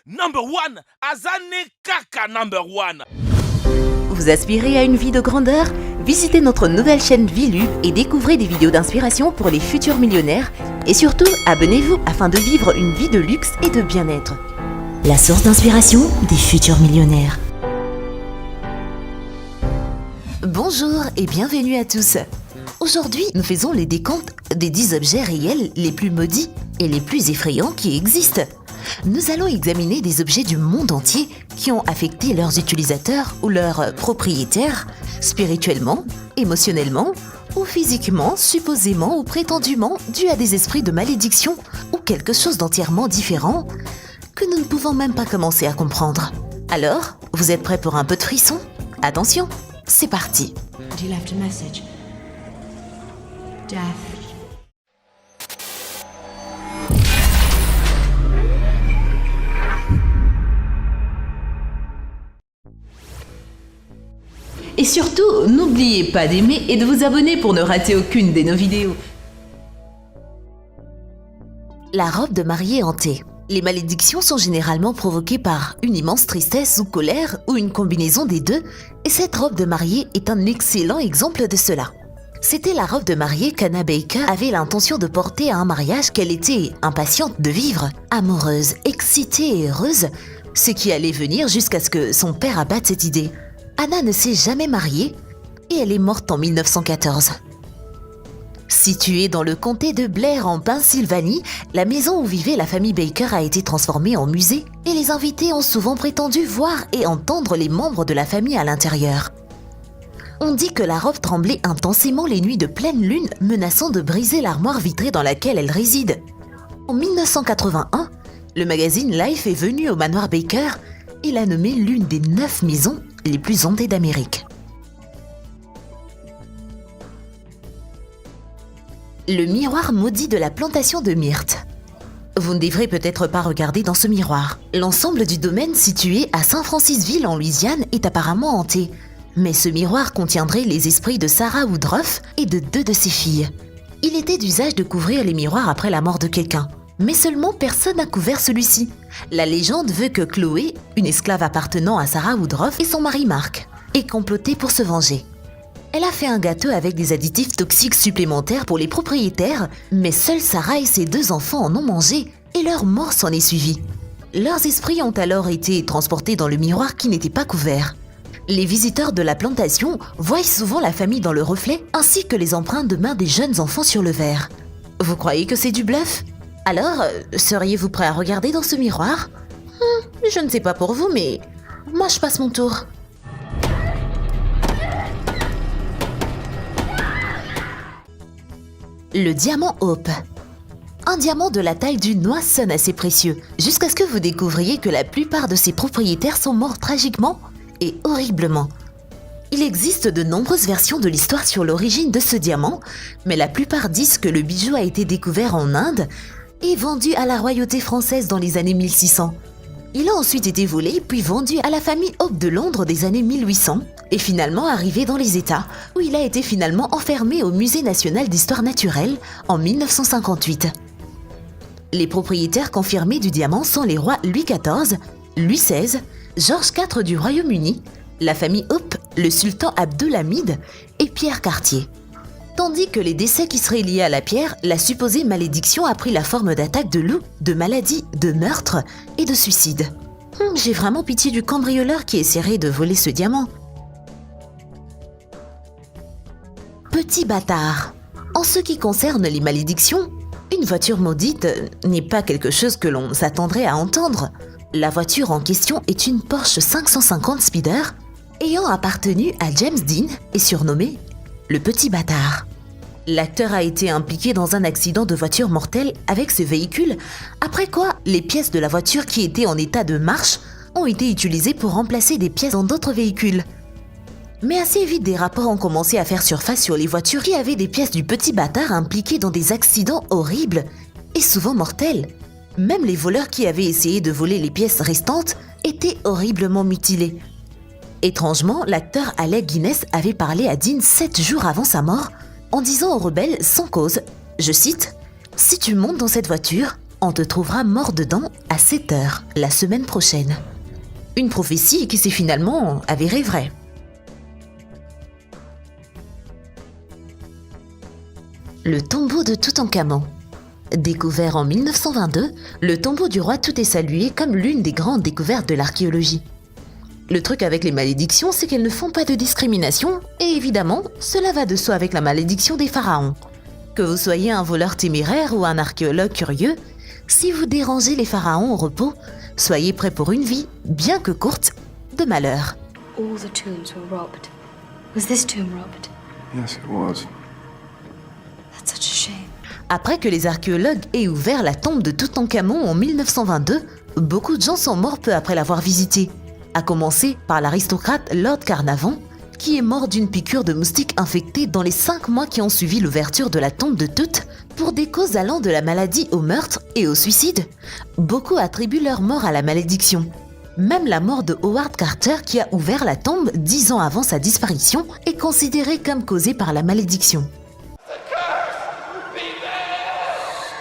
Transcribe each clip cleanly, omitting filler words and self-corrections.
Number one, Azane Kaka number one. Vous aspirez à une vie de grandeur? Visitez notre nouvelle chaîne Vilu et découvrez des vidéos d'inspiration pour les futurs millionnaires. Et surtout, abonnez-vous afin de vivre une vie de luxe et de bien-être. La source d'inspiration des futurs millionnaires. Bonjour et bienvenue à tous. Aujourd'hui, nous faisons les décomptes des 10 objets réels les plus maudits et les plus effrayants qui existent. Nous allons examiner des objets du monde entier qui ont affecté leurs utilisateurs ou leurs propriétaires, spirituellement, émotionnellement ou physiquement, supposément ou prétendument dû à des esprits de malédiction ou quelque chose d'entièrement différent que nous ne pouvons même pas commencer à comprendre. Alors, vous êtes prêts pour un peu de frisson? Attention, c'est parti. You left a message. Death. Et surtout, n'oubliez pas d'aimer et de vous abonner pour ne rater aucune de nos vidéos. La robe de mariée hantée. Les malédictions sont généralement provoquées par une immense tristesse ou colère ou une combinaison des deux, et cette robe de mariée est un excellent exemple de cela. C'était la robe de mariée qu'Anna Baker avait l'intention de porter à un mariage qu'elle était impatiente de vivre, amoureuse, excitée et heureuse, ce qui allait venir jusqu'à ce que son père abatte cette idée. Anna ne s'est jamais mariée et elle est morte en 1914. Située dans le comté de Blair en Pennsylvanie, la maison où vivait la famille Baker a été transformée en musée et les invités ont souvent prétendu voir et entendre les membres de la famille à l'intérieur. On dit que la robe tremblait intensément les nuits de pleine lune, menaçant de briser l'armoire vitrée dans laquelle elle réside. En 1981, le magazine Life est venu au manoir Baker et l'a nommée l'une des 9 maisons les plus hantées d'Amérique. Le miroir maudit de la plantation de myrte. Vous ne devrez peut-être pas regarder dans ce miroir. L'ensemble du domaine situé à Saint-Francisville en Louisiane est apparemment hanté. Mais ce miroir contiendrait les esprits de Sarah Woodruff et de 2 de ses filles. Il était d'usage de couvrir les miroirs après la mort de quelqu'un. Mais seulement personne n'a couvert celui-ci. La légende veut que Chloé, une esclave appartenant à Sarah Woodruff et son mari Mark, ait comploté pour se venger. Elle a fait un gâteau avec des additifs toxiques supplémentaires pour les propriétaires, mais seule Sarah et ses 2 enfants en ont mangé et leur mort s'en est suivie. Leurs esprits ont alors été transportés dans le miroir qui n'était pas couvert. Les visiteurs de la plantation voient souvent la famille dans le reflet ainsi que les empreintes de mains des jeunes enfants sur le verre. Vous croyez que c'est du bluff? Alors, seriez-vous prêt à regarder dans ce miroir? Je ne sais pas pour vous, mais moi je passe mon tour. Le diamant Hope. Un diamant de la taille d'une noix sonne assez précieux, jusqu'à ce que vous découvriez que la plupart de ses propriétaires sont morts tragiquement et horriblement. Il existe de nombreuses versions de l'histoire sur l'origine de ce diamant, mais la plupart disent que le bijou a été découvert en Inde et vendu à la royauté française dans les années 1600. Il a ensuite été volé puis vendu à la famille Hope de Londres des années 1800 et finalement arrivé dans les États où il a été finalement enfermé au Musée national d'histoire naturelle en 1958. Les propriétaires confirmés du diamant sont les rois Louis XIV, Louis XVI, George IV du Royaume-Uni, la famille Hope, le sultan Abdulhamid et Pierre Cartier. Tandis que les décès qui seraient liés à la pierre, la supposée malédiction a pris la forme d'attaques de loups, de maladies, de meurtres et de suicides. J'ai vraiment pitié du cambrioleur qui essaierait de voler ce diamant. Petit bâtard. En ce qui concerne les malédictions, une voiture maudite n'est pas quelque chose que l'on s'attendrait à entendre. La voiture en question est une Porsche 550 Speeder ayant appartenu à James Dean et surnommé le Petit Bâtard. L'acteur a été impliqué dans un accident de voiture mortel avec ce véhicule, après quoi les pièces de la voiture qui étaient en état de marche ont été utilisées pour remplacer des pièces dans d'autres véhicules. Mais assez vite, des rapports ont commencé à faire surface sur les voitures qui avaient des pièces du Petit Bâtard impliquées dans des accidents horribles et souvent mortels. Même les voleurs qui avaient essayé de voler les pièces restantes étaient horriblement mutilés. Étrangement, l'acteur Alec Guinness avait parlé à Dean 7 jours avant sa mort en disant aux rebelles sans cause, je cite, « Si tu montes dans cette voiture, On te trouvera mort dedans à 7 heures, la semaine prochaine. Une prophétie qui s'est finalement avérée vraie. Le tombeau de Toutankhamon. Découvert en 1922, le tombeau du roi Tout est salué comme l'une des grandes découvertes de l'archéologie. Le truc avec les malédictions, c'est qu'elles ne font pas de discrimination, et évidemment, cela va de soi avec la malédiction des pharaons. Que vous soyez un voleur téméraire ou un archéologue curieux, si vous dérangez les pharaons au repos, soyez prêts pour une vie, bien que courte, de malheur. All the tombs were robbed. Was this tomb robbed? Yes, it was. That's such a shame. Après que les archéologues aient ouvert la tombe de Toutankhamon en 1922, beaucoup de gens sont morts peu après l'avoir visité, à commencer par l'aristocrate Lord Carnarvon, qui est mort d'une piqûre de moustique infectée dans les 5 mois qui ont suivi l'ouverture de la tombe de Tout, pour des causes allant de la maladie au meurtre et au suicide. Beaucoup attribuent leur mort à la malédiction. Même la mort de Howard Carter, qui a ouvert la tombe 10 ans avant sa disparition, est considérée comme causée par la malédiction.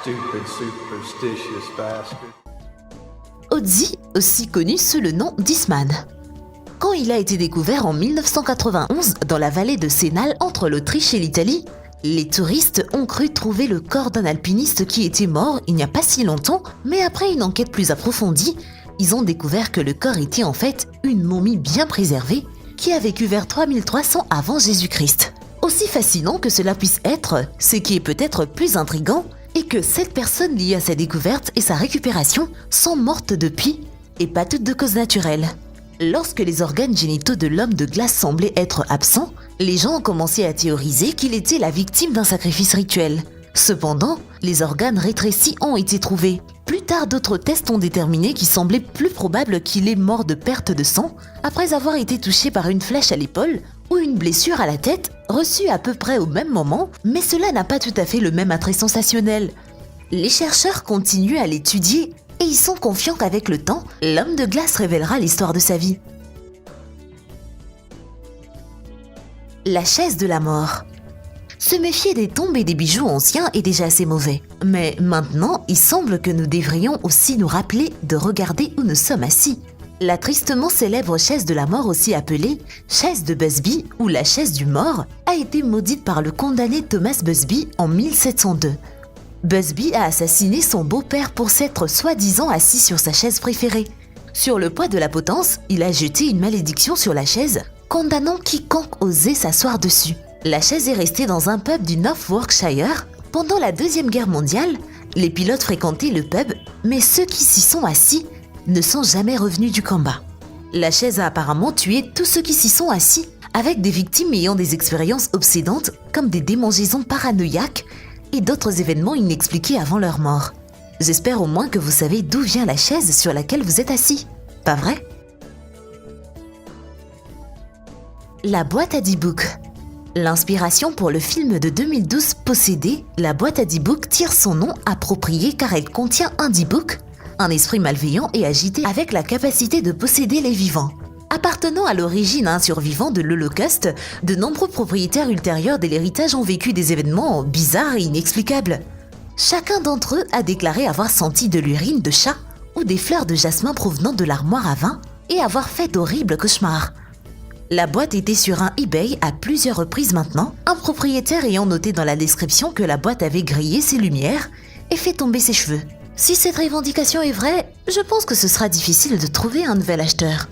Stupid, superstitious bastard. Otzi, aussi connu sous le nom d'Isman. Quand il a été découvert en 1991 dans la vallée de Sénal entre l'Autriche et l'Italie, les touristes ont cru trouver le corps d'un alpiniste qui était mort il n'y a pas si longtemps, mais après une enquête plus approfondie, ils ont découvert que le corps était en fait une momie bien préservée qui a vécu vers 3300 avant Jésus-Christ. Aussi fascinant que cela puisse être, ce qui est peut-être plus intriguant est que 7 personnes liées à sa découverte et sa récupération sont mortes depuis, et pas toutes de cause naturelle. Lorsque les organes génitaux de l'homme de glace semblaient être absents, les gens ont commencé à théoriser qu'il était la victime d'un sacrifice rituel. Cependant, les organes rétrécis ont été trouvés. Plus tard, d'autres tests ont déterminé qu'il semblait plus probable qu'il est mort de perte de sang après avoir été touché par une flèche à l'épaule ou une blessure à la tête reçue à peu près au même moment, mais cela n'a pas tout à fait le même attrait sensationnel. Les chercheurs continuent à l'étudier et ils sont confiants qu'avec le temps, l'homme de glace révélera l'histoire de sa vie. La chaise de la mort. Se méfier des tombes et des bijoux anciens est déjà assez mauvais. Mais maintenant, il semble que nous devrions aussi nous rappeler de regarder où nous sommes assis. La tristement célèbre chaise de la mort, aussi appelée chaise de Busby ou la chaise du mort, a été maudite par le condamné Thomas Busby en 1702. Busby a assassiné son beau-père pour s'être soi-disant assis sur sa chaise préférée. Sur le poids de la potence, il a jeté une malédiction sur la chaise, condamnant quiconque osait s'asseoir dessus. La chaise est restée dans un pub du North Yorkshire. Pendant la Deuxième Guerre mondiale, les pilotes fréquentaient le pub, mais ceux qui s'y sont assis ne sont jamais revenus du combat. La chaise a apparemment tué tous ceux qui s'y sont assis, avec des victimes ayant des expériences obsédantes comme des démangeaisons paranoïaques et d'autres événements inexpliqués avant leur mort. J'espère au moins que vous savez d'où vient la chaise sur laquelle vous êtes assis, pas vrai? La boîte à 10 books. L'inspiration pour le film de 2012 Possédé, la boîte à 10 books tire son nom approprié car elle contient un 10 book, un esprit malveillant et agité avec la capacité de posséder les vivants. Appartenant à l'origine à un survivant de l'Holocauste, de nombreux propriétaires ultérieurs de l'héritage ont vécu des événements bizarres et inexplicables. Chacun d'entre eux a déclaré avoir senti de l'urine de chat ou des fleurs de jasmin provenant de l'armoire à vin et avoir fait d'horribles cauchemars. La boîte était sur un eBay à plusieurs reprises maintenant, un propriétaire ayant noté dans la description que la boîte avait grillé ses lumières et fait tomber ses cheveux. Si cette revendication est vraie, je pense que ce sera difficile de trouver un nouvel acheteur.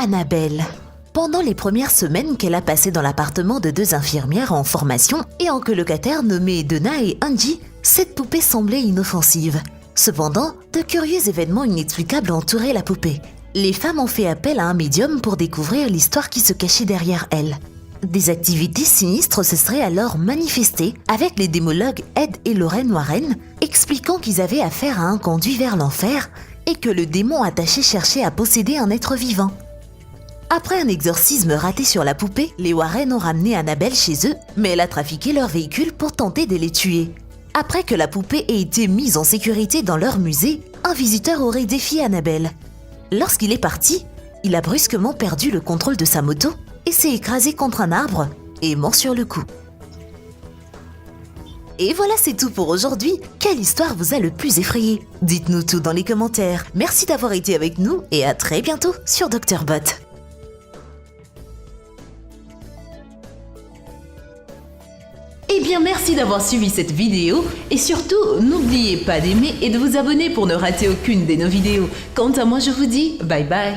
Annabelle. Pendant les premières semaines qu'elle a passées dans l'appartement de 2 infirmières en formation et en colocataires nommées Donna et Angie, cette poupée semblait inoffensive. Cependant, de curieux événements inexplicables entouraient la poupée. Les femmes ont fait appel à un médium pour découvrir l'histoire qui se cachait derrière elle. Des activités sinistres se seraient alors manifestées avec les démologues Ed et Lorraine Warren, expliquant qu'ils avaient affaire à un conduit vers l'enfer et que le démon attaché cherchait à posséder un être vivant. Après un exorcisme raté sur la poupée, les Warren ont ramené Annabelle chez eux, mais elle a trafiqué leur véhicule pour tenter de les tuer. Après que la poupée ait été mise en sécurité dans leur musée, un visiteur aurait défié Annabelle. Lorsqu'il est parti, il a brusquement perdu le contrôle de sa moto et s'est écrasé contre un arbre et est mort sur le coup. Et voilà, c'est tout pour aujourd'hui. Quelle histoire vous a le plus effrayé? Dites-nous tout dans les commentaires. Merci d'avoir été avec nous et à très bientôt sur Dr Bot. Eh bien, merci d'avoir suivi cette vidéo et surtout, n'oubliez pas d'aimer et de vous abonner pour ne rater aucune de nos vidéos. Quant à moi, je vous dis bye bye.